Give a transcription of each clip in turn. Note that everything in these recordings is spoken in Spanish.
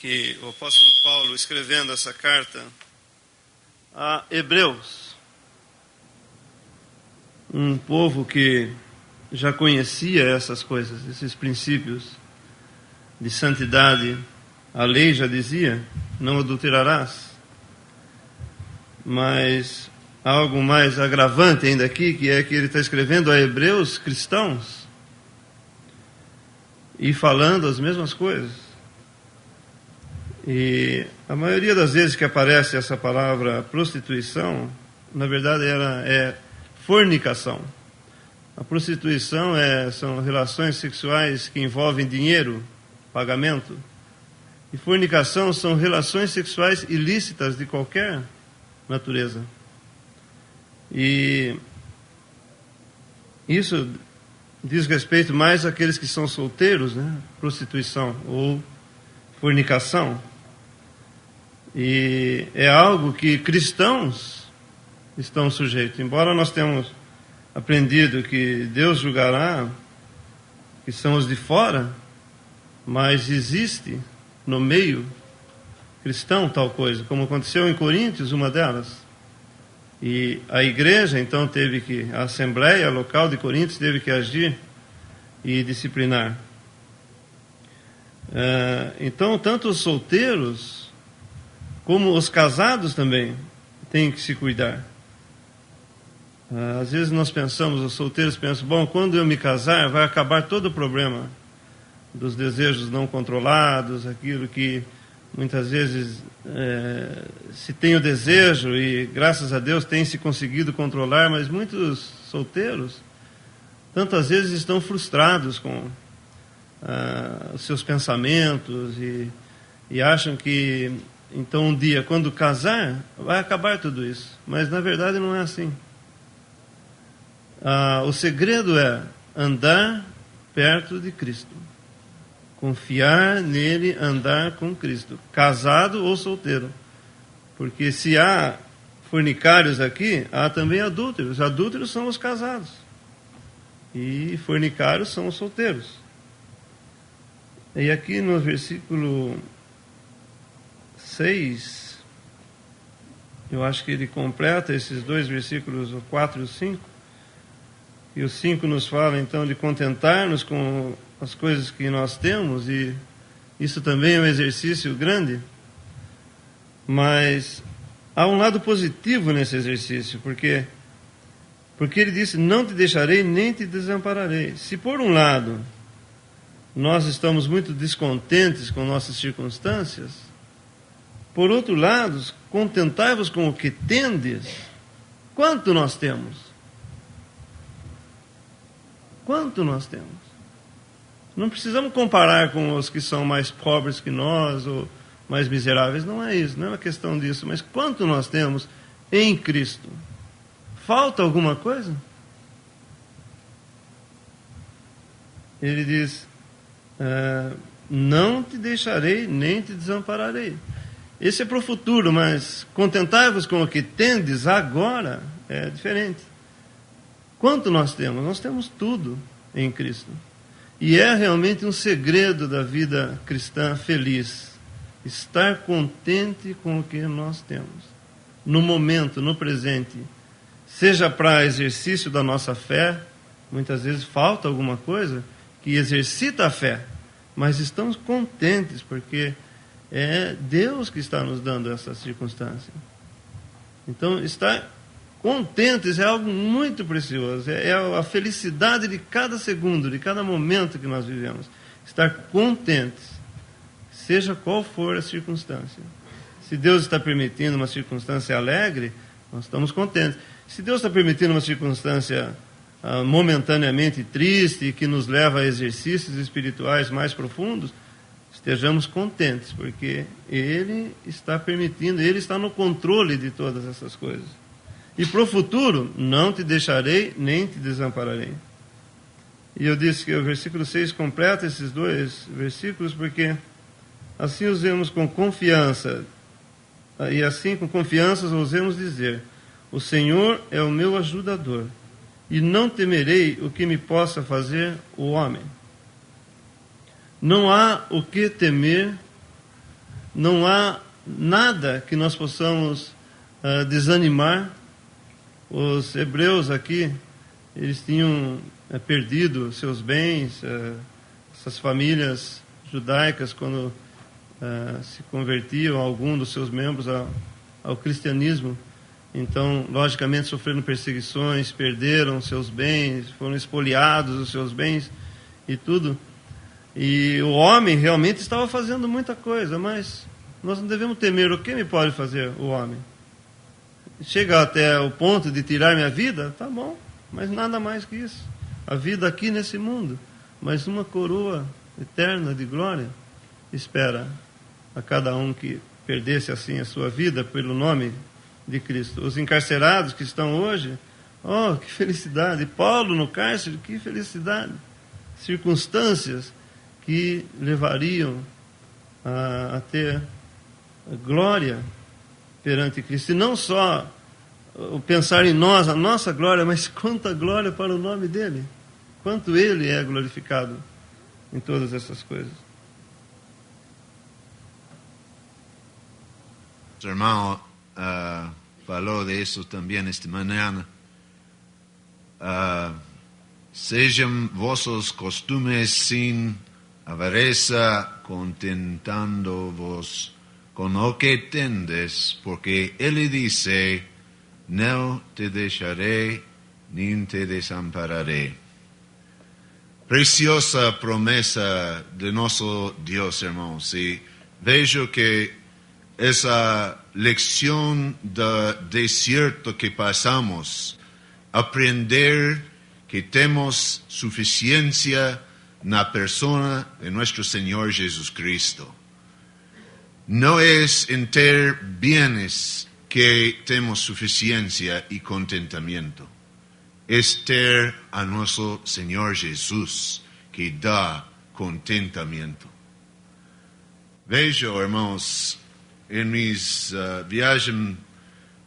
que o apóstolo Paulo, escrevendo essa carta a Hebreus, um povo que já conhecia essas coisas, esses princípios de santidade, a lei já dizia, não adulterarás, mas há algo mais agravante ainda aqui, que é que ele está escrevendo a hebreus cristãos e falando as mesmas coisas. E a maioria das vezes que aparece essa palavra prostituição, na verdade ela é fornicação. A prostituição são relações sexuais que envolvem dinheiro, pagamento. E fornicação são relações sexuais ilícitas de qualquer natureza. E isso diz respeito mais àqueles que são solteiros, né? Prostituição ou fornicação. E é algo que cristãos estão sujeitos. Embora nós tenhamos aprendido que Deus julgará, que são os de fora, mas existe no meio cristão tal coisa, como aconteceu em Coríntios, uma delas. E a igreja, então, a assembleia local de Coríntios teve que agir e disciplinar. Então, tanto os solteiros como os casados também têm que se cuidar. Às vezes nós pensamos, os solteiros pensam, bom, quando eu me casar vai acabar todo o problema dos desejos não controlados, aquilo que muitas vezes se tem o desejo e graças a Deus tem se conseguido controlar, mas muitos solteiros tantas vezes estão frustrados com os seus pensamentos e acham que então um dia quando casar vai acabar tudo isso, mas na verdade não é assim. O segredo é andar perto de Cristo, confiar nele, andar com Cristo, casado ou solteiro. Porque se há fornicários aqui, há também adúlteros. Adúlteros são os casados e fornicários são os solteiros. E aqui no versículo 6, eu acho que ele completa esses dois versículos, o 4 e o 5. E o 5 nos fala então de contentar-nos com as coisas que nós temos, e isso também é um exercício grande, mas há um lado positivo nesse exercício, porque ele disse, não te deixarei nem te desampararei. Se por um lado nós estamos muito descontentes com nossas circunstâncias, por outro lado, contentai-vos com o que tendes. Quanto nós temos? Quanto nós temos? Não precisamos comparar com os que são mais pobres que nós ou mais miseráveis. Não é isso, não é uma questão disso. Mas quanto nós temos em Cristo? Falta alguma coisa? Ele diz, não te deixarei nem te desampararei. Esse é para o futuro, mas contentai-vos com o que tendes agora é diferente. Quanto nós temos? Nós temos tudo em Cristo. E é realmente um segredo da vida cristã feliz, estar contente com o que nós temos, no momento, no presente, seja para exercício da nossa fé, muitas vezes falta alguma coisa que exercita a fé, mas estamos contentes porque é Deus que está nos dando essa circunstância. Então, estar contentes é algo muito precioso, é a felicidade de cada segundo, de cada momento que nós vivemos. Estar contentes, seja qual for a circunstância. Se Deus está permitindo uma circunstância alegre, nós estamos contentes. Se Deus está permitindo uma circunstância momentaneamente triste, que nos leva a exercícios espirituais mais profundos, estejamos contentes, porque Ele está permitindo, Ele está no controle de todas essas coisas. E para o futuro, não te deixarei, nem te desampararei. E eu disse que o versículo 6 completa esses dois versículos, porque assim usemos com confiança, e assim com confiança ousemos dizer, o Senhor é o meu ajudador, e não temerei o que me possa fazer o homem. Não há o que temer não há nada que nós possamos desanimar. Os hebreus aqui, eles tinham perdido seus bens, essas famílias judaicas, quando se convertiam algum dos seus membros ao cristianismo. Então, logicamente, sofreram perseguições, perderam seus bens, foram espoliados os seus bens e tudo. E o homem realmente estava fazendo muita coisa, mas nós não devemos temer. O que me pode fazer o homem? Chega até o ponto de tirar minha vida? Tá bom, mas nada mais que isso. A vida aqui nesse mundo, mas uma coroa eterna de glória espera a cada um que perdesse assim a sua vida pelo nome de Cristo. Os encarcerados que estão hoje, oh, que felicidade! Paulo no cárcere, que felicidade! Circunstâncias que levariam a ter glória perante Cristo. E não só o pensar em nós, a nossa glória, mas quanta glória para o nome dele. Quanto ele é glorificado em todas essas coisas. O irmão falou de isso também esta manhã. Sejam vossos costumes sin avareza, contentando-vos con lo que tendes, porque ele dice, no te dejaré, ni te desampararé. Preciosa promesa de nuestro Dios, hermanos, y veo que esa lección de desierto que pasamos, aprender que tenemos suficiencia en la persona de nuestro Señor Jesucristo. No es en tener bienes que tenemos suficiencia y contentamiento. Es tener a nuestro Señor Jesús que da contentamiento. Veo, hermanos, en mis viajes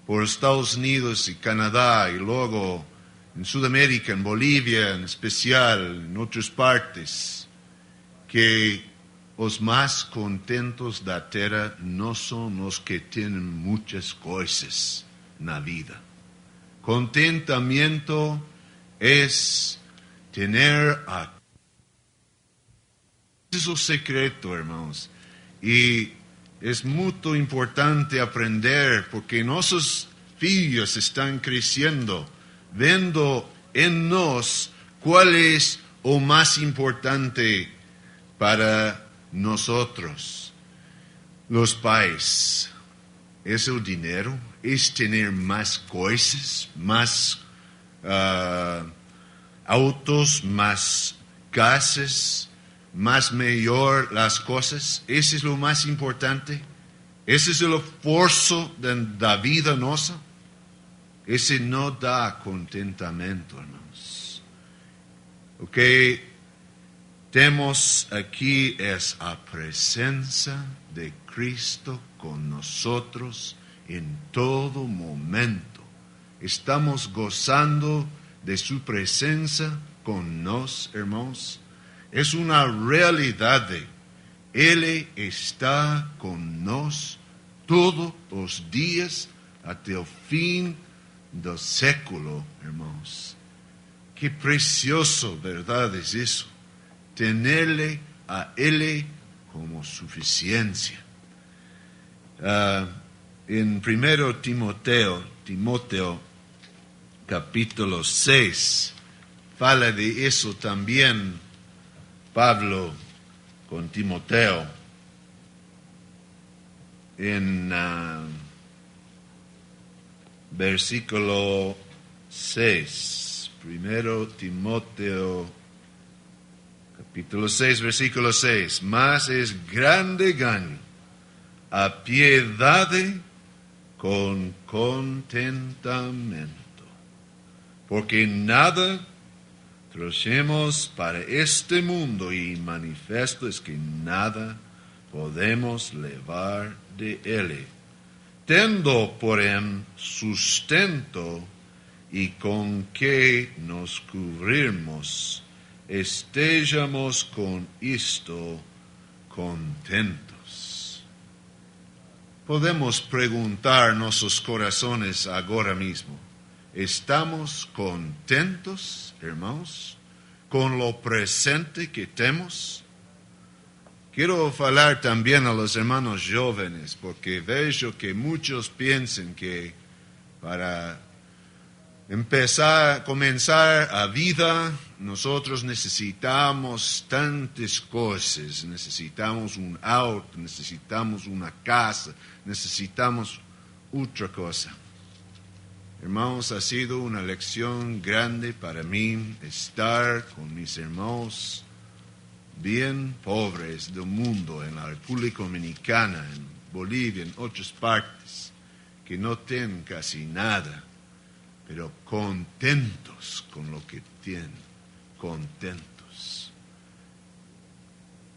por Estados Unidos y Canadá y luego en Sudamérica, en Bolivia en especial, en otras partes, que los más contentos de la tierra no son los que tienen muchas cosas en la vida. Contentamiento es tener a... Es el secreto, hermanos. Y es muy importante aprender porque nuestros hijos están creciendo, viendo en nos cuál es lo más importante para nosotros, los pais. Es el dinero, es tener más cosas, más autos, más casas, más mejor las cosas. Ese es lo más importante. Ese es el esfuerzo de la vida nuestra. Ese no da contentamiento, hermanos. Lo que tenemos aquí es la presencia de Cristo con nosotros en todo momento. Estamos gozando de su presencia con nos, hermanos. Es una realidad. Él está con nos todos los días hasta el fin del século, hermanos. Qué precioso, ¿verdad? Es eso. Tenerle a Él como suficiencia. En 1 Timoteo, capítulo 6, fala de eso también Pablo con Timoteo. En versículo 6, 1 Timoteo, capítulo 6, versículo 6, más es grande gano a piedad con contentamiento, porque nada trajemos para este mundo y manifiesto es que nada podemos llevar de él, tendo por él sustento y con que nos cubrimos, estejamos con esto contentos. podemos preguntar nuestros corazones ahora mismo. ¿Estamos contentos, hermanos, con lo presente que tenemos? Quiero hablar también a los hermanos jóvenes, porque veo que muchos piensan que para comenzar a vida, nosotros necesitamos tantas cosas. Necesitamos un auto, necesitamos una casa, necesitamos otra cosa. Hermanos, ha sido una lección grande para mí estar con mis hermanos bien pobres del mundo, en la República Dominicana, en Bolivia, en otras partes, que no tienen casi nada, pero contentos con lo que tienen, contentos.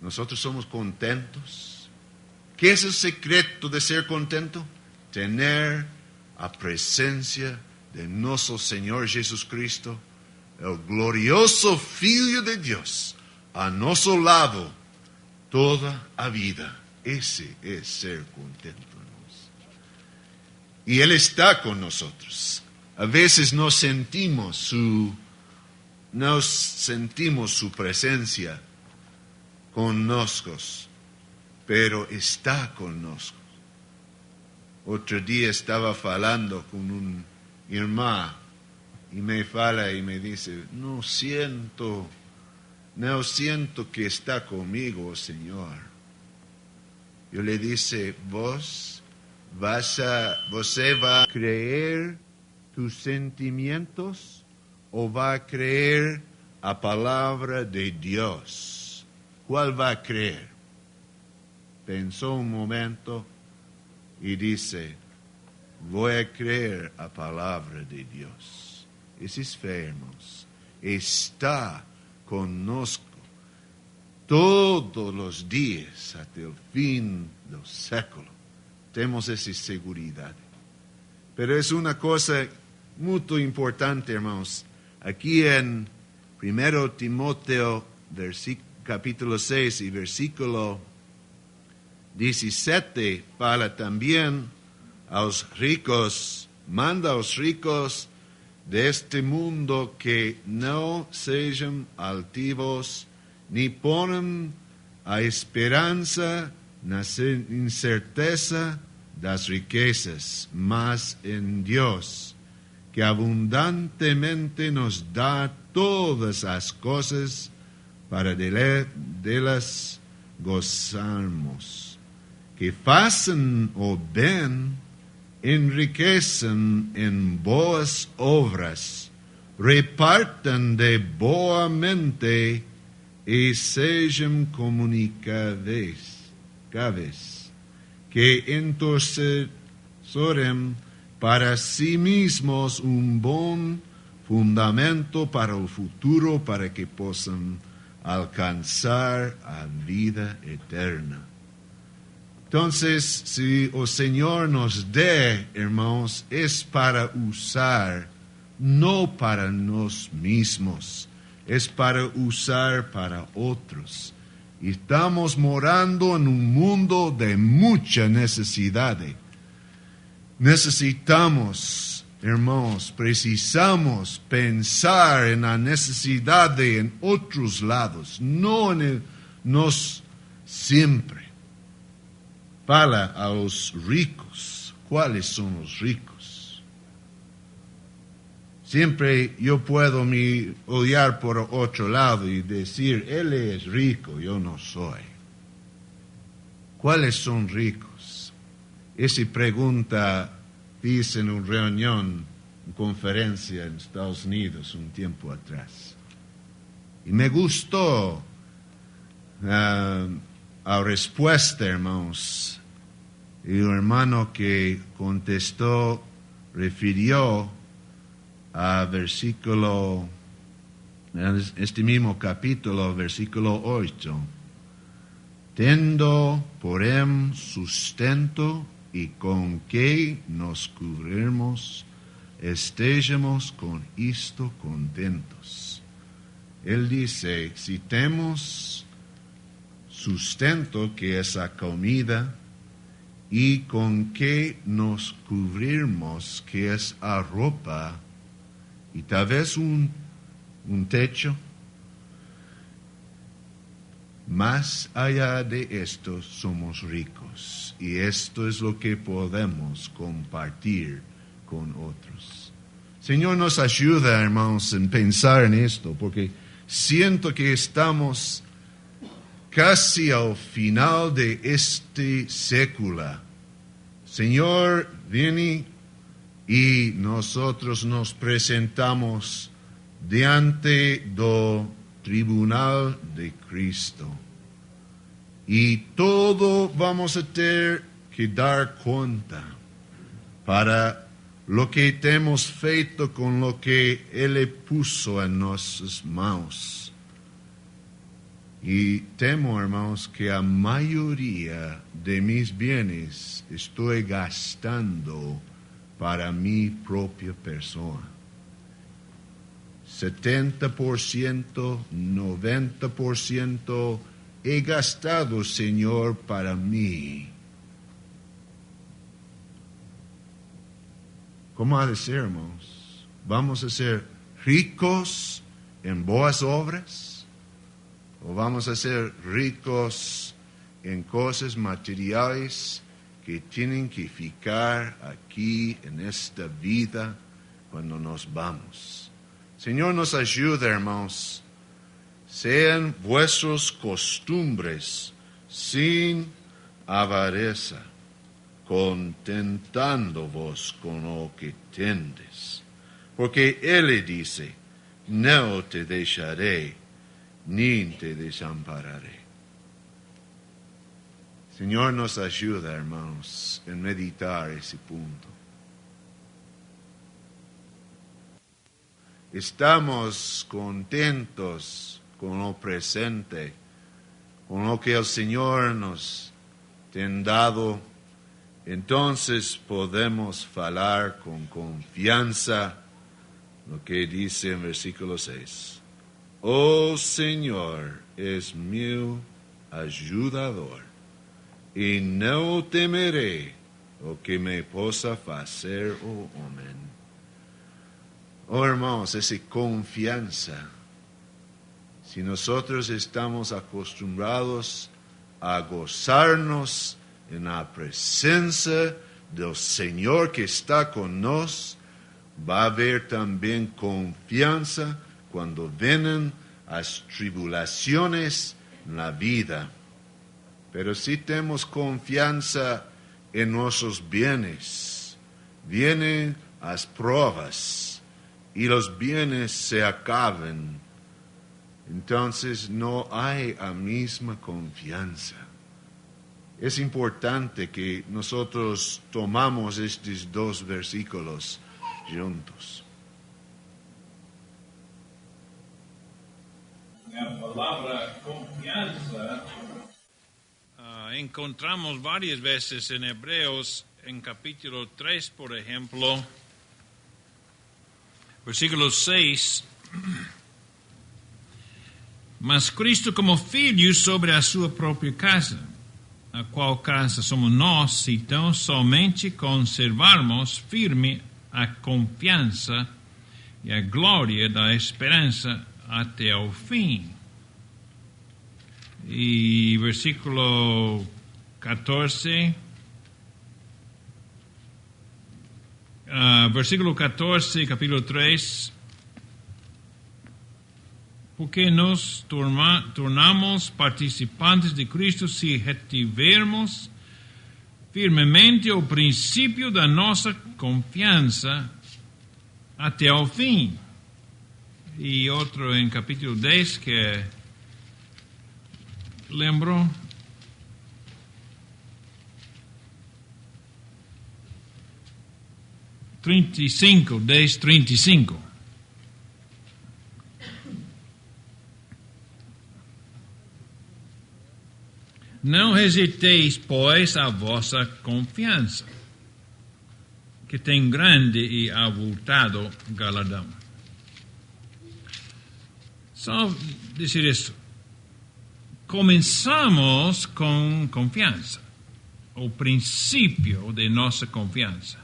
¿Nosotros somos contentos? ¿Qué es el secreto de ser contento? Tener la presencia de nuestro Señor Jesucristo, el glorioso Hijo de Dios, a nuestro lado toda la vida. Ese es ser contento, hermanos. Y Él está con nosotros. A veces no sentimos su presencia con nosotros, pero está con nosotros. Otro día estaba hablando con un hermano y me fala y me dice, no siento que está conmigo, Señor. Yo le dije, ¿Vos va a creer tus sentimientos o va a creer a palabra de Dios? ¿Cuál va a creer? Pensó un momento y dice, voy a creer a palabra de Dios. Ese es fe, hermanos. Está con nosotros todos los días hasta el fin del século. Tenemos esa seguridad. Pero es una cosa muy importante, hermanos. Aquí en 1 Timoteo, capítulo 6 y versículo 17, habla también a los ricos, manda a los ricos de este mundo que no sean altivos, ni ponen a esperanza na incerteza das riquezas, mas en Dios, que abundantemente nos da todas las cosas para de las gozarmos. Que façam o bem, enriqueçam em boas obras, repartam de boamente e sejam comunicáveis, que entorcerem para si mismos um bom fundamento para o futuro, para que possam alcanzar a vida eterna. Entonces, si el Señor nos dé, hermanos, es para usar, no para nosotros mismos, es para usar para otros. Y estamos morando en un mundo de mucha necesidad. Necesitamos, hermanos, precisamos pensar en la necesidad en otros lados, no en nos siempre. Fala a los ricos. ¿Cuáles son los ricos? Siempre yo puedo odiar por otro lado y decir, él es rico, yo no soy. ¿Cuáles son ricos? Esa pregunta hice en una reunión, en conferencia en Estados Unidos un tiempo atrás. Y me gustó la respuesta, hermanos. Y el hermano que contestó refirió a versículo, este mismo capítulo, versículo 8. Tendo, porém, sustento y con que nos cubrirmos, estejamos con esto contentos. Él dice, si tenemos sustento, que es la comida, y con qué nos cubrimos, que es a ropa y tal vez un techo. Más allá de esto somos ricos y esto es lo que podemos compartir con otros. Señor, nos ayuda, hermanos, en pensar en esto, porque siento que estamos casi al final de este século. Señor, viene y nosotros nos presentamos diante do tribunal de Cristo. Y todo vamos a tener que dar cuenta para lo que hemos feito con lo que Él le puso en nuestras manos. Y temo, hermanos, que a mayoría de mis bienes estoy gastando para mi propia persona. 70%, 90% he gastado, Señor, para mí. ¿Cómo ha de ser, hermanos? ¿Vamos a ser ricos en buenas obras? ¿O vamos a ser ricos en cosas materiales que tienen que ficar aquí en esta vida cuando nos vamos? Señor, nos ayuda, hermanos. Sean vuestras costumbres sin avaricia, contentándoos con lo que tendes. Porque Él le dice, no te dejaré, ni te desampararé. Señor, nos ayuda, hermanos, en meditar ese punto. Estamos contentos con lo presente, con lo que el Señor nos ha dado. Entonces podemos hablar con confianza lo que dice en versículo 6. Oh Señor, es mi ayudador, y no temeré lo que me possa hacer, oh hombre. Oh hermanos, esa confianza. Si nosotros estamos acostumbrados a gozarnos en la presencia del Señor que está con nosotros, va a haber también confianza cuando vienen las tribulaciones en la vida. Pero si tenemos confianza en nuestros bienes, vienen las pruebas y los bienes se acaban, entonces no hay la misma confianza. Es importante que nosotros tomamos estos dos versículos juntos. La palabra confianza encontramos varias veces en Hebreos, en capítulo 3, por ejemplo, versículo 6. Mas Cristo como filho sobre a sua própria casa, a qual casa somos nós, se então somente conservarmos firme a confiança e a glória da esperança até o fim. E versículo 14, capítulo 3, porque nos tornamos participantes de Cristo se retivermos firmemente o princípio da nossa confiança até o fim. E outro em capítulo 10, que lembro, (35, 10:35). Não rejeitéis, pois, a vossa confiança, que tem grande e avultado galardão. Só dizer isso. Começamos com confiança. o princípio de nossa confiança.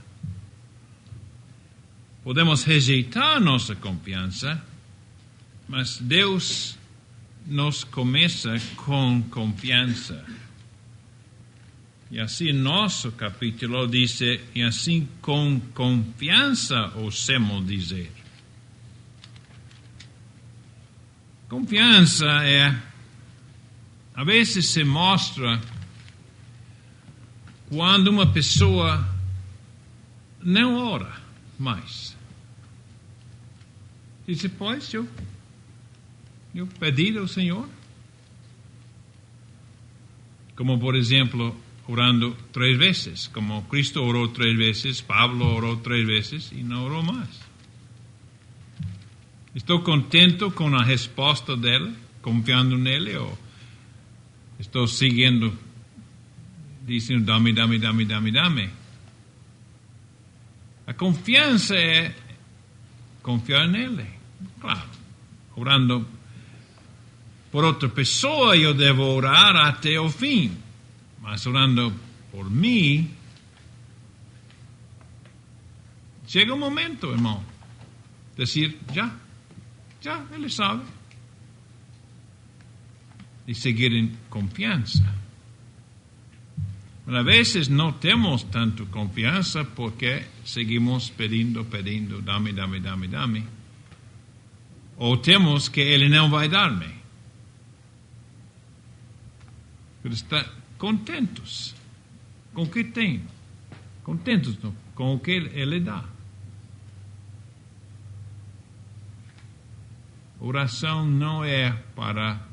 Podemos rejeitar nossa confiança, mas Deus nos começa com confiança. E assim nosso capítulo diz, e assim com confiança ousemos dizer. Confiança a vezes se mostra quando uma pessoa não ora mais. Diz, pois, eu pedi ao Senhor. Como, por exemplo, orando 3 vezes. Como Cristo orou 3 vezes, Pablo orou 3 vezes e não orou mais. Estou contente com a resposta dele, confiando nele, ou estou seguindo, dizendo, dame. A confiança é confiar nele. Claro, orando por outra pessoa, eu devo orar até o fim. Mas orando por mim, chega um momento, irmão, dizer, já, ele sabe. E seguir em confiança. Mas às vezes não temos tanto confiança porque seguimos pedindo, dame. Ou temos que ele não vai dar-me. Está contentos com o que tem, contentos com o que ele dá. Oração não é para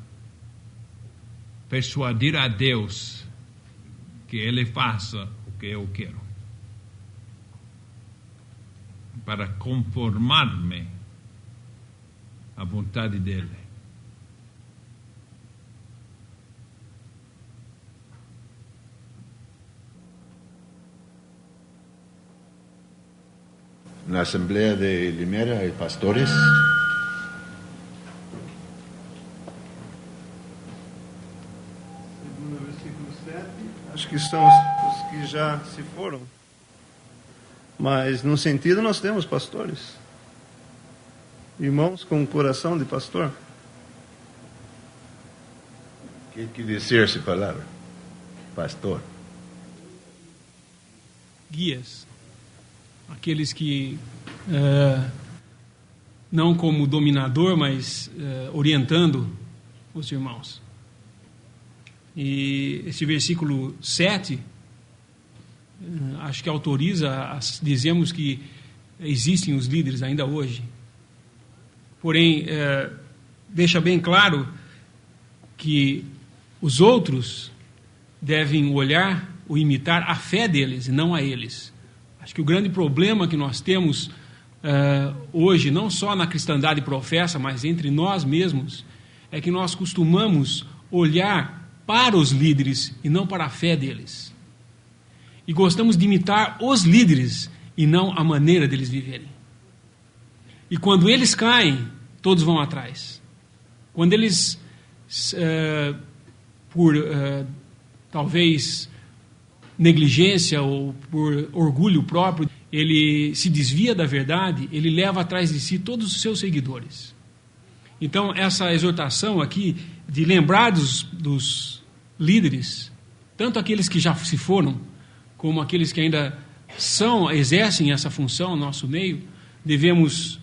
persuadir a Deus que ele faça o que eu quero, para conformar-me à vontade dele. Na Asamblea de Limeira hay pastores. Segundo o versículo 7, acho que são os que já se foram. Mas, no sentido, nós temos pastores. Irmãos com coração de pastor. O que quer dizer essa palavra? Pastor. Guias. Aqueles que, não como dominador, mas orientando os irmãos. E esse versículo 7, acho que autoriza, dizemos que existem os líderes ainda hoje. Porém, deixa bem claro que os outros devem olhar ou imitar a fé deles e não a eles. Acho que o grande problema que nós temos hoje, não só na cristandade professa, mas entre nós mesmos, é que nós costumamos olhar para os líderes e não para a fé deles. E gostamos de imitar os líderes e não a maneira deles viverem. E quando eles caem, todos vão atrás. Quando eles, por talvez negligência ou por orgulho próprio, ele se desvia da verdade, ele leva atrás de si todos os seus seguidores. Então, essa exortação aqui de lembrar dos líderes, tanto aqueles que já se foram, como aqueles que ainda exercem essa função no nosso meio, devemos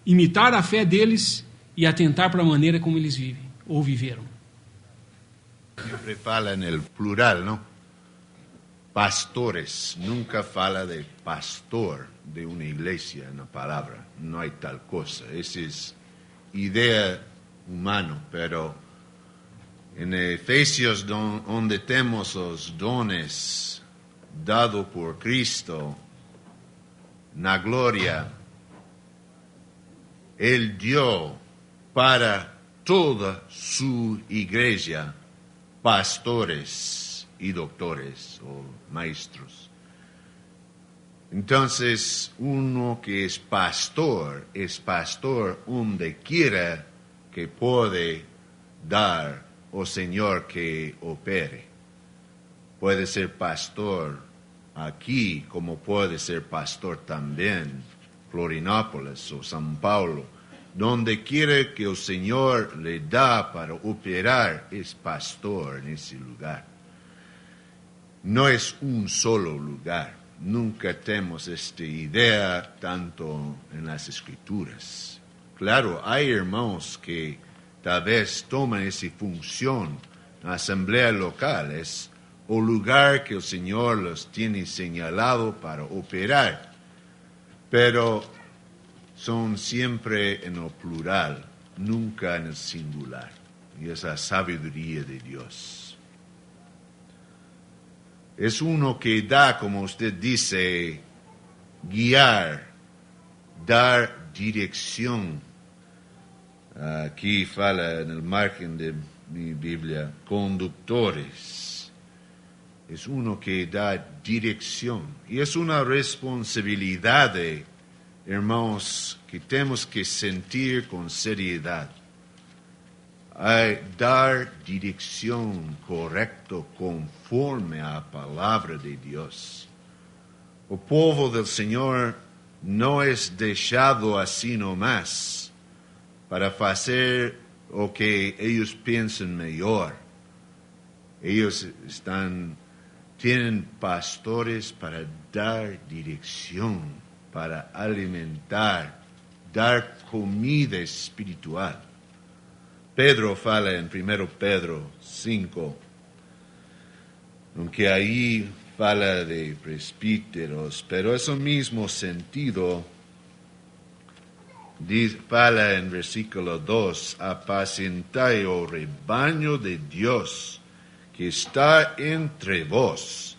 imitar a fé deles e atentar para a maneira como eles vivem ou viveram. Sempre fala no plural, não? Pastores. Nunca fala de pastor de uma igreja na palavra. Não há tal coisa. Essa é ideia humana, pero em Efésios, onde temos os dones dados por Cristo na glória, Ele deu para toda sua igreja pastores y doctores o maestros. Entonces, uno que es pastor donde quiera que puede dar o Señor que opere. puede ser pastor aquí, como puede ser pastor también Florianópolis o São Paulo. Donde quiera que el Señor le da para operar, es pastor en ese lugar. No es un solo lugar. Nunca tenemos esta idea tanto en las Escrituras. Claro, hay hermanos que tal vez toman esa función en la asamblea local. Es el lugar que el Señor los tiene señalado para operar. Pero son siempre en el plural, nunca en el singular. Y esa sabiduría de Dios. Es uno que da, como usted dice, guiar, dar dirección. Aquí fala en el margen de mi Biblia, conductores. Es uno que da dirección. Y es una responsabilidad, hermanos, que tenemos que sentir con seriedad. Dar dirección correcta conforme a la palabra de Dios. El pueblo del Señor no es dejado así nomás para hacer lo que ellos piensan mejor. Ellos tienen pastores para dar dirección, para alimentar, dar comida espiritual. Pedro fala en 1 Pedro 5, aunque ahí fala de presbíteros, pero es el mismo sentido. Fala en versículo 2, apacentai el rebaño de Dios que está entre vos.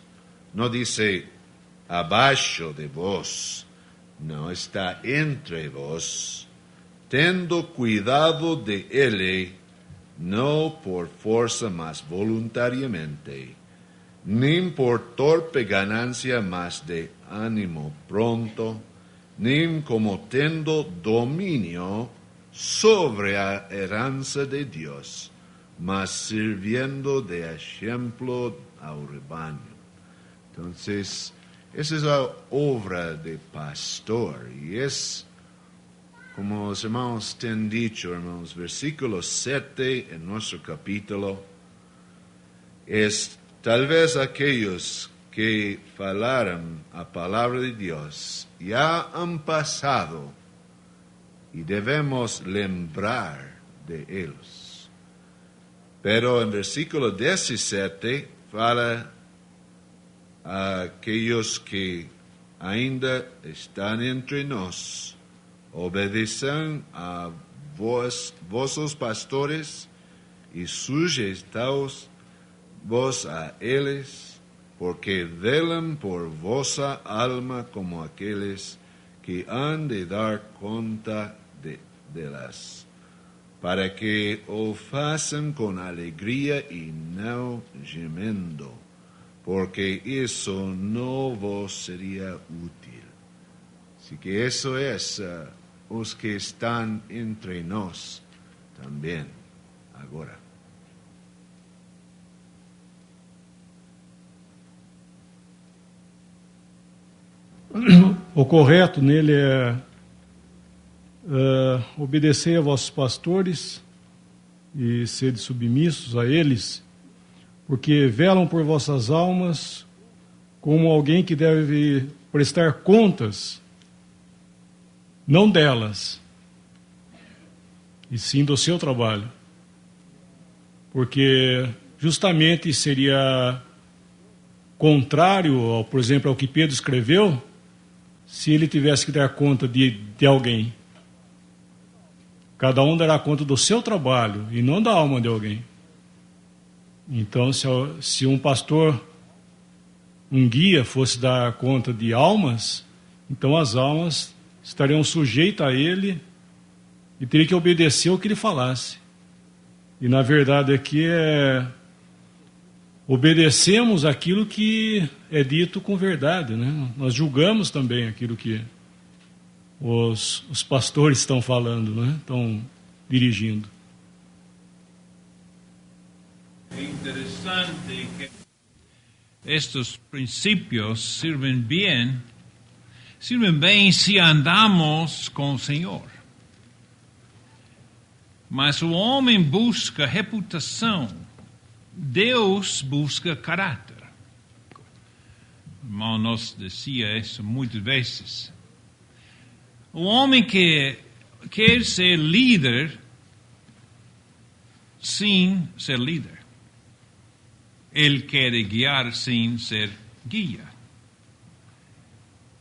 No dice abajo de vos, no, está entre vos. Tendo cuidado de él, no por fuerza, mas voluntariamente, ni por torpe ganancia, mas de ánimo pronto, ni como tendo dominio sobre la heranza de Dios, mas sirviendo de ejemplo al rebaño. Entonces, esa es la obra de pastor, y es, como los hermanos te han dicho, hermanos, versículo 7 en nuestro capítulo, es tal vez aquellos que falaron a palabra de Dios ya han pasado y debemos lembrar de ellos. Pero en versículo 17 fala a aquellos que ainda están entre nosotros. Obedecen a vossos pastores y sujeitaos vos a ellos, porque velan por vosa alma como aquellos que han de dar cuenta de las, para que o facen con alegría y no gemendo, porque eso no vos sería útil. Así que eso es los que están entre nos también ahora. O correto nele é obedecer a vossos pastores e sede submissos a eles, porque velam por vossas almas como alguém que deve prestar contas, não delas, e sim do seu trabalho. Porque justamente seria contrário, ao, por exemplo, ao que Pedro escreveu, se ele tivesse que dar conta de alguém. Cada um dará conta do seu trabalho e não da alma de alguém. Então, se um pastor, um guia, fosse dar conta de almas, então as almas estariam sujeitas a ele e teria que obedecer o que ele falasse. E na verdade aqui obedecemos aquilo que é dito com verdade, né? Nós julgamos também aquilo que os pastores estão falando, né? Estão dirigindo. É interessante que estos principios sirven bien si andamos con el Señor. Mas o homem busca reputação, Deus busca caráter. O irmão nos dizia isso muitas vezes. O homem que quer ser líder sem ser líder. Ele quer guiar sem ser guia.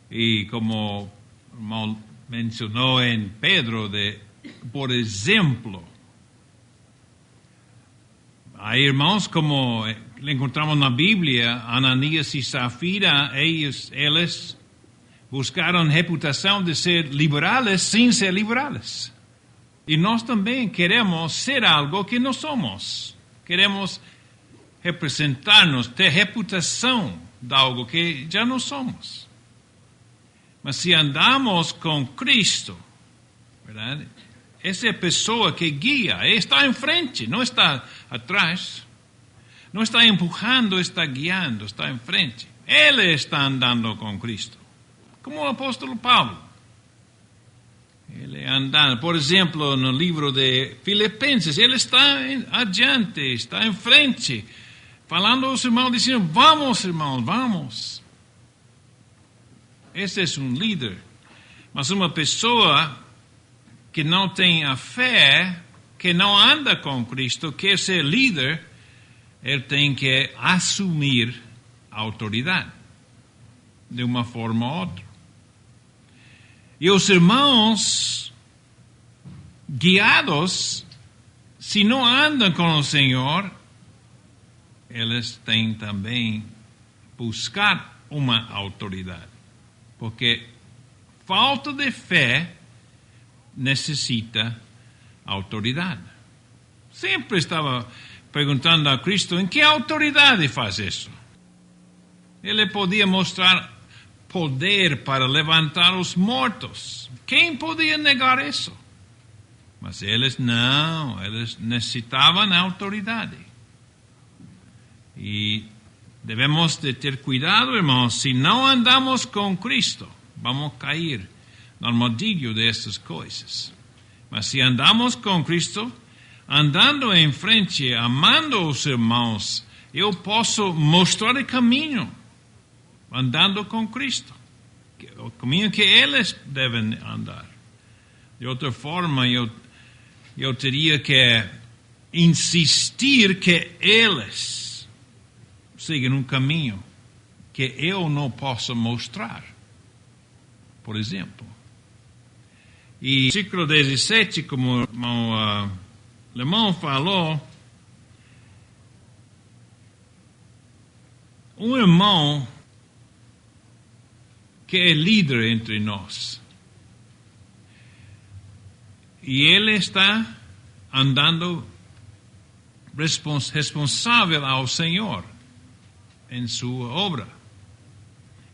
E como o irmão mencionou em Pedro, por exemplo, há irmãos como le encontramos na Bíblia, Ananias e Safira, eles buscaram reputação de ser liberais sem ser liberais. E nós também queremos ser algo que não somos. Queremos representar-nos, ter reputação de algo que já não somos. Mas se andamos com Cristo, verdade? Essa é a pessoa que guia, está em frente, não está atrás. Não está empurrando, está guiando, está em frente. Ele está andando com Cristo. Como o apóstolo Paulo. Ele andando, por exemplo, no livro de Filipenses, ele está adiante, está em frente, falando aos irmãos, dizendo, vamos irmãos, vamos. Esse é um líder. Mas uma pessoa que não tem a fé, que não anda com Cristo, quer ser líder, ele tem que assumir a autoridade, de uma forma ou outra. E os irmãos guiados, se não andam com o Senhor, eles têm também buscar uma autoridade. Porque falta de fé necessita autoridade. Sempre estava perguntando a Cristo, em que autoridade faz isso? Ele podia mostrar poder para levantar os mortos. Quem podia negar isso? Mas eles não, eles necessitavam autoridade. E devemos de ter cuidado, irmãos, se não andamos com Cristo, vamos cair no armadilho dessas coisas. Mas se andamos com Cristo, andando em frente, amando os irmãos, eu posso mostrar o caminho, andando com Cristo. O caminho que eles devem andar. De outra forma, eu teria que insistir que eles sigam um caminho que eu não posso mostrar. Por exemplo. E no versículo 17, como o irmão Lemão falou, um irmão que é líder entre nós. E ele está andando responsável ao Senhor em sua obra.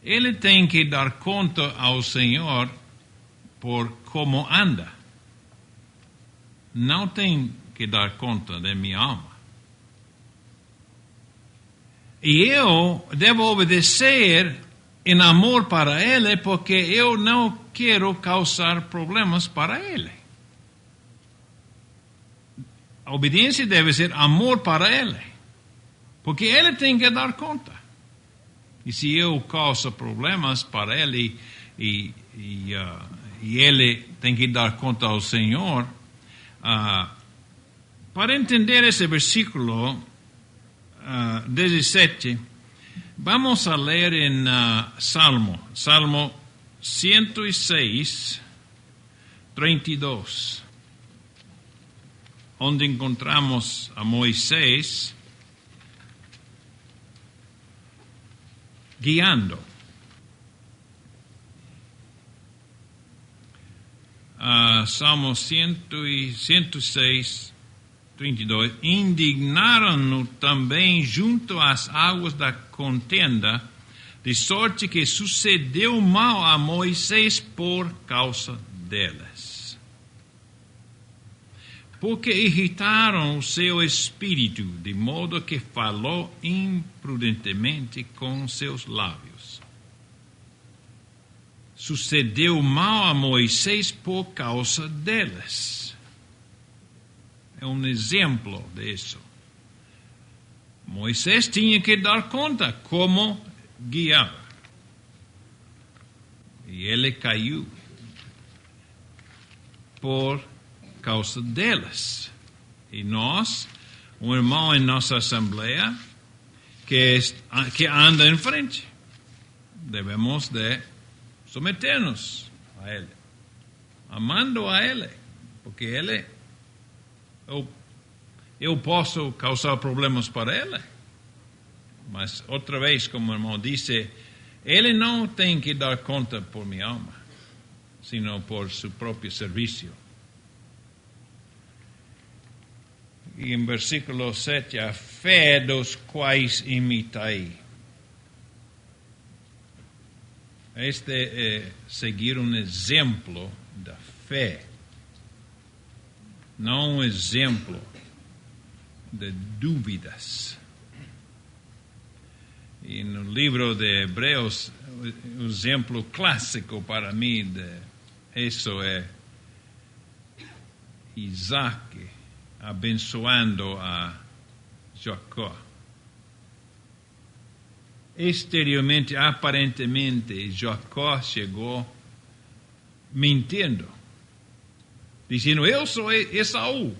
Ele tem que dar conta ao Senhor por como anda. Não tem que dar conta de minha alma. E eu devo obedecer em amor para ele, porque eu não quero causar problemas para ele. A obediência deve ser amor para ele, porque ele tem que dar conta. E se eu causo problemas para ele e ele tem que dar conta ao Senhor, para entender esse versículo 17, vamos a ler em Salmo 106, 32, onde encontramos a Moisés guiando. Salmo 106, 32. Indignaram-no também junto às águas da contenda, de sorte que sucedeu mal a Moisés por causa delas. porque irritaram o seu espírito, de modo que falou imprudentemente com seus lábios. Sucedeu mal a Moisés por causa deles. É um exemplo disso. Moisés tinha que dar conta como guiar. E ele caiu por causa deles. E nós, um irmão em nossa assembleia, que anda em frente, devemos de submeter-nos a ele, amando a ele, porque ele, eu posso causar problemas para ele, mas outra vez, como o irmão disse, ele não tem que dar conta por minha alma, sino por seu próprio serviço. E em versículo 7, a fé dos quais imitai. Este é seguir um exemplo da fé, não um exemplo de dúvidas. E no livro de Hebreus, o exemplo clássico para mim de isso é Isaac abençoando a Jacó. Exteriormente, aparentemente, Jacó chegou mentindo, dizendo, eu sou Esaú,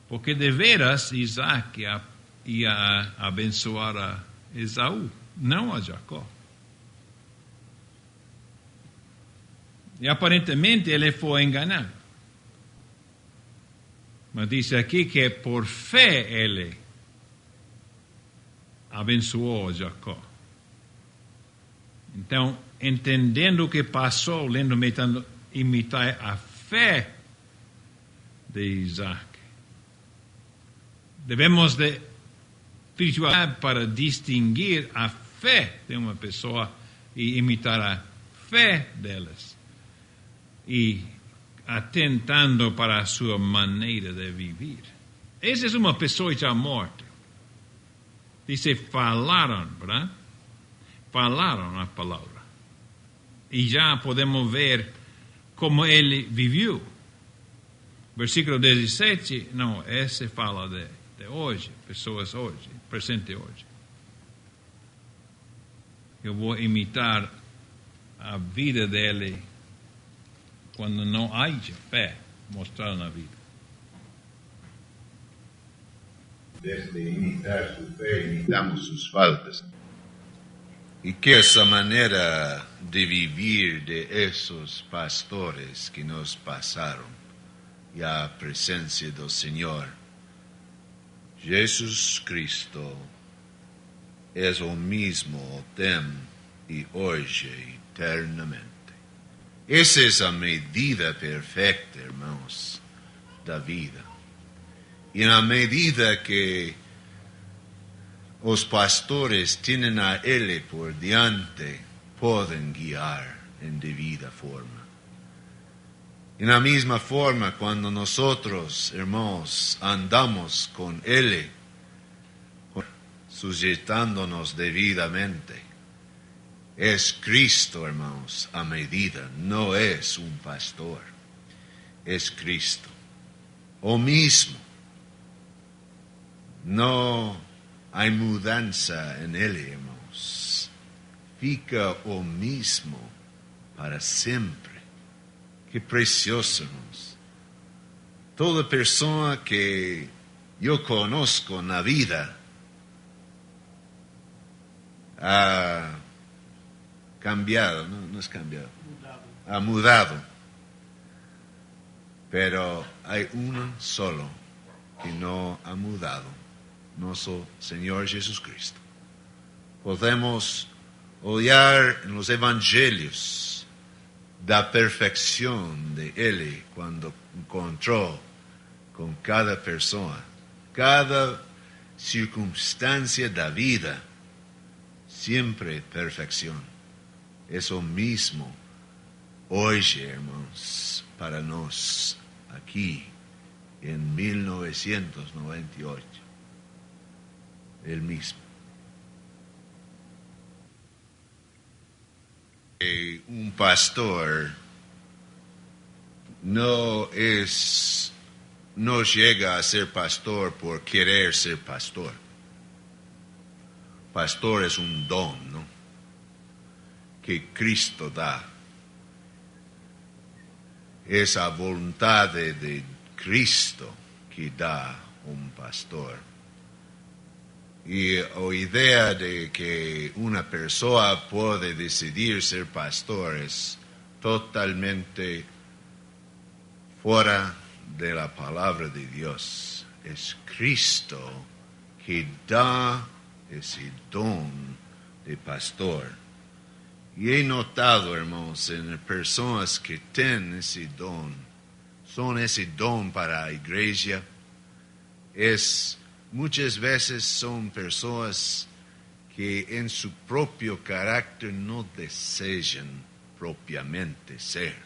porque de veras Isaac ia abençoar a Esaú, não a Jacó. E aparentemente ele foi enganado. Mas diz aqui que por fé ele abençoou Jacó. Então, entendendo o que passou, lendo, imitar a fé de Isaac. Devemos de espiritualidade para distinguir a fé de uma pessoa e imitar a fé delas. E atentando para a sua maneira de viver. Essa é uma pessoa já morta. Dice, falaram, verdade? Falaram a palavra. E já podemos ver como ele viveu. Versículo 17, não, esse fala de hoje, pessoas hoje, presente hoje. Eu vou imitar a vida dele quando não há fé mostrada na vida. Desde imitar su fe, imitamos sus faltas. Y que esa manera de vivir de esos pastores que nos pasaron ya a presencia del Señor. Jesús Cristo es el mismo tem y hoy eternamente. Esa es la medida perfecta, hermanos, da vida. Y en la medida que los pastores tienen a Él por diante, pueden guiar en debida forma. En la misma forma, cuando nosotros, hermanos, andamos con Él, sujetándonos debidamente, es Cristo, hermanos, a medida, no es un pastor, es Cristo. O mismo, no hay mudanza en Él, hermanos, fica o mismo para siempre. Qué precioso, hermanos. Toda persona que yo conozco en la vida ha cambiado, no es cambiado, ha mudado. Pero hay uno solo que no ha mudado, nuestro Señor Jesucristo. Podemos olhar en los evangelios da perfección de Él cuando encontró con cada persona, cada circunstancia da vida, siempre perfección. Eso mismo hoy, hermanos, para nos aquí en 1998. El mismo. Un pastor no llega a ser pastor por querer ser pastor. Pastor es un don, ¿no?, que Cristo da. Esa voluntad de Cristo que da un pastor. Y la idea de que una persona puede decidir ser pastor es totalmente fuera de la palabra de Dios. Es Cristo que da ese don de pastor. Y he notado, hermanos, en personas que tienen ese don, son ese don para la iglesia, muchas veces son personas que en su propio carácter no desean propiamente ser,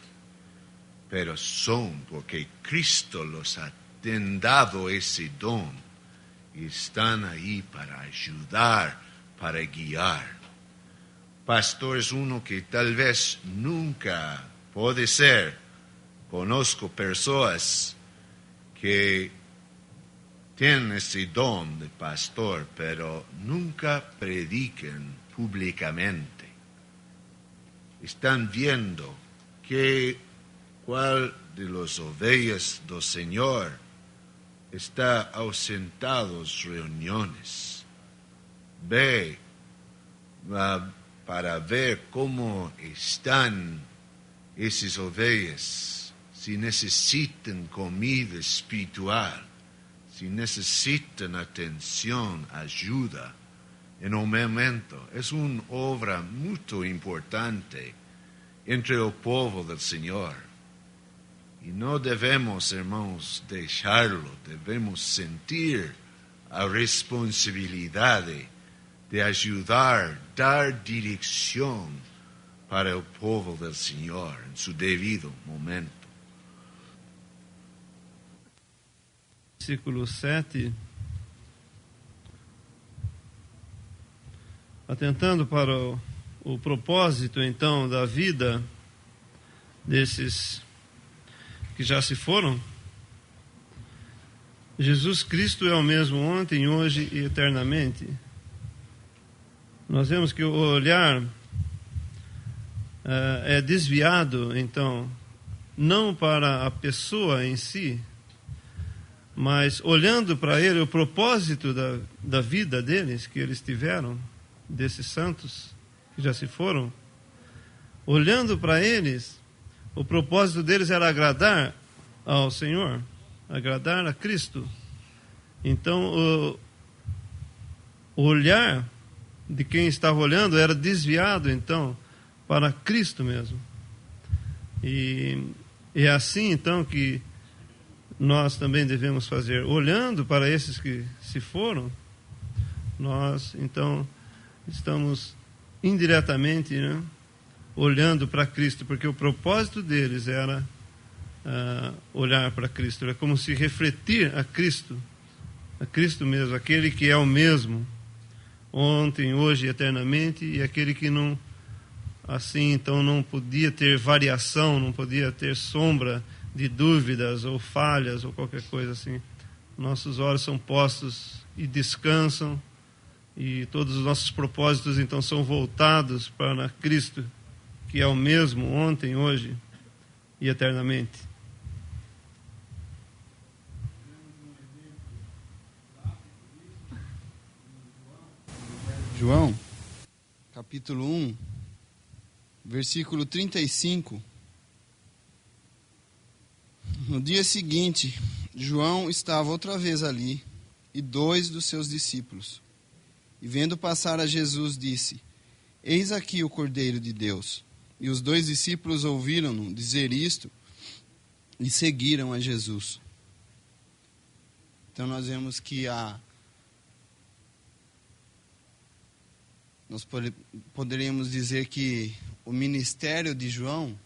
pero son porque Cristo los ha dado ese don y están ahí para ayudar, para guiar. Pastor es uno que tal vez nunca puede ser. Conozco personas que tienen ese don de pastor, pero nunca predican públicamente. Están viendo cuál de los ovejas del Señor está ausentado en las reuniones. Ve para ver cómo están esas ovejas, si necesitan comida espiritual, si necesitan atención, ayuda en un momento. Es una obra muy importante entre el pueblo del Señor. Y no debemos, hermanos, dejarlo. Debemos sentir la responsabilidad de ayudar, dar dirección para el pueblo del Señor en su debido momento. Versículo 7, atentando para o propósito, então, da vida desses que já se foram. Jesus Cristo é o mesmo ontem, hoje e eternamente. Nós vemos que o olhar é desviado, então, não para a pessoa em si, mas olhando para ele, o propósito da vida deles, que eles tiveram, desses santos que já se foram, olhando para eles, o propósito deles era agradar ao Senhor, agradar a Cristo. Então, o olhar de quem estava olhando era desviado, então, para Cristo mesmo. E é assim, então, que nós também devemos fazer. Olhando para esses que se foram, nós, então, estamos indiretamente, né, olhando para Cristo, porque o propósito deles era olhar para Cristo. Era como se refletir a Cristo mesmo, aquele que é o mesmo, ontem, hoje e eternamente, e aquele que não, assim, então, não podia ter variação, não podia ter sombra de dúvidas ou falhas ou qualquer coisa assim. Nossos olhos são postos e descansam, e todos os nossos propósitos, então, são voltados para Cristo, que é o mesmo ontem, hoje e eternamente. João, capítulo 1, versículo 35. No dia seguinte, João estava outra vez ali, e 2 dos seus discípulos. E vendo passar a Jesus, disse: Eis aqui o Cordeiro de Deus. E os 2 discípulos ouviram-no dizer isto e seguiram a Jesus. Então nós vemos que nós poderíamos dizer que o ministério de João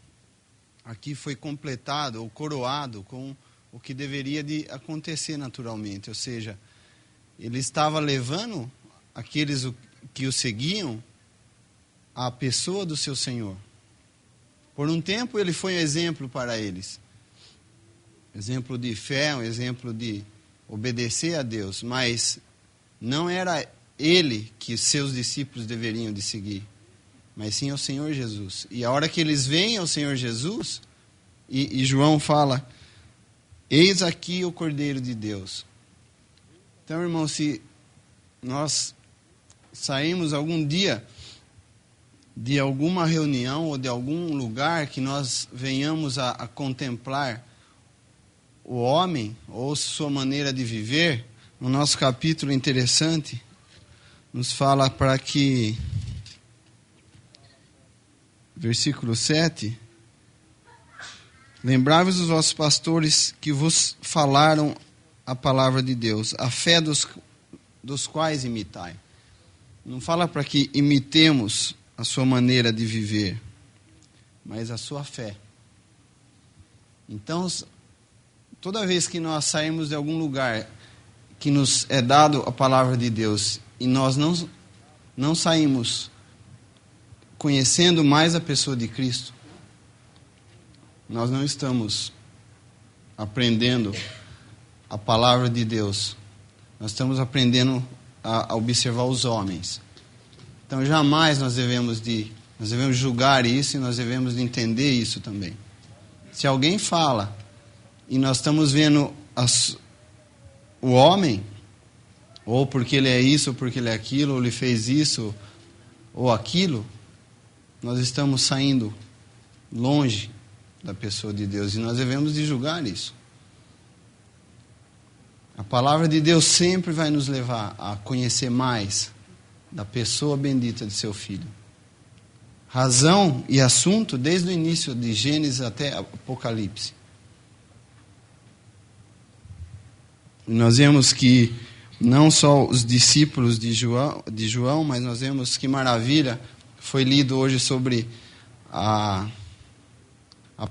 aqui foi completado ou coroado com o que deveria de acontecer naturalmente, ou seja, ele estava levando aqueles que o seguiam à pessoa do seu Senhor. Por um tempo ele foi um exemplo para eles, exemplo de fé, um exemplo de obedecer a Deus, mas não era ele que seus discípulos deveriam de seguir, mas sim ao Senhor Jesus. E a hora que eles veem ao Senhor Jesus, e João fala, eis aqui o Cordeiro de Deus. Então, irmão, se nós saímos algum dia de alguma reunião ou de algum lugar que nós venhamos a contemplar o homem ou sua maneira de viver, no nosso capítulo interessante, nos fala para que, versículo 7, lembrai-vos dos vossos pastores que vos falaram a palavra de Deus, a fé dos quais imitai. Não fala para que imitemos a sua maneira de viver, mas a sua fé. Então, toda vez que nós saímos de algum lugar que nos é dado a palavra de Deus e nós não saímos conhecendo mais a pessoa de Cristo, nós não estamos aprendendo a palavra de Deus. Nós estamos aprendendo a observar os homens. Então, jamais nós devemos julgar isso e nós devemos de entender isso também. Se alguém fala e nós estamos vendo o homem, ou porque ele é isso, ou porque ele é aquilo, ou ele fez isso, ou aquilo, nós estamos saindo longe da pessoa de Deus e nós devemos de julgar isso. A palavra de Deus sempre vai nos levar a conhecer mais da pessoa bendita de seu Filho. Razão e assunto desde o início de Gênesis até Apocalipse. Nós vemos que não só os discípulos de João, mas nós vemos que maravilha foi lido hoje sobre a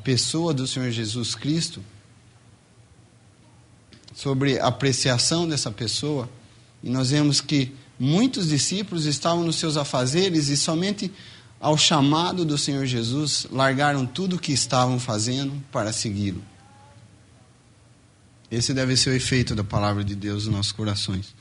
pessoa do Senhor Jesus Cristo, sobre a apreciação dessa pessoa, e nós vemos que muitos discípulos estavam nos seus afazeres e somente ao chamado do Senhor Jesus largaram tudo o que estavam fazendo para segui-lo. Esse deve ser o efeito da palavra de Deus nos nossos corações.